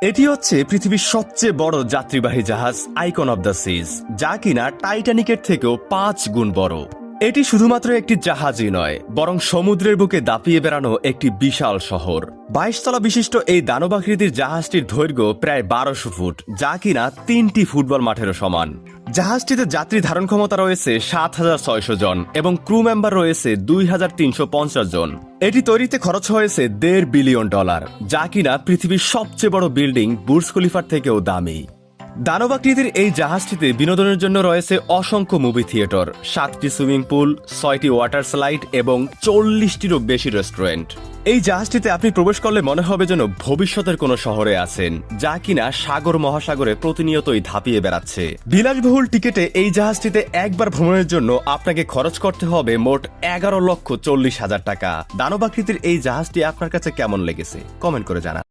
এটি হচ্ছে পৃথিবীর সবচেয়ে বড় যাত্রীবাহী জাহাজ আইকন অব দ্য সিজ, যা কিনা টাইটানিকের থেকেও 5 গুণ বড়। এটি শুধুমাত্র একটি জাহাজই নয়, বরং সমুদ্রের বুকে দাপিয়ে বেড়ানো একটি বিশাল শহর। 22 তলা বিশিষ্ট এই দানবাকৃতির জাহাজটির দৈর্ঘ্য প্রায় 1200 ফুট, যা কিনা 3টি ফুটবল মাঠেরও সমান। জাহাজটিতে যাত্রী ধারণ ক্ষমতা রয়েছে 7600 জন এবং ক্রু মেম্বার রয়েছে 2350 জন। এটি তৈরিতে খরচ হয়েছে $1.5 বিলিয়ন, যা কিনা পৃথিবীর সবচেয়ে বড় বিল্ডিং বুর্জ খলিফার থেকেও দামি। দানবাকৃতির এই জাহাজটিতে বিনোদনের জন্য রয়েছে অসংখ্য মুভি থিয়েটার, 7টি সুইমিং পুল, 6টি ওয়াটার স্লাইড এবং 40টিরও বেশি রেস্টুরেন্ট। এই জাহাজটিতে আপনি প্রবেশ করলে মনে হবে যেন ভবিষ্যতের কোনো শহরে আছেন, যা কিনা সাগর মহাসাগরে প্রতিনিয়তই ধাপিয়ে বেড়াচ্ছে। বিলাসবহুল টিকেটে এই জাহাজটিতে একবার ভ্রমণের জন্য আপনাকে খরচ করতে হবে মোট 11,40,000 টাকা। দানবাকৃতির এই জাহাজটি আপনার কাছে কেমন লেগেছে কমেন্ট করে জানান।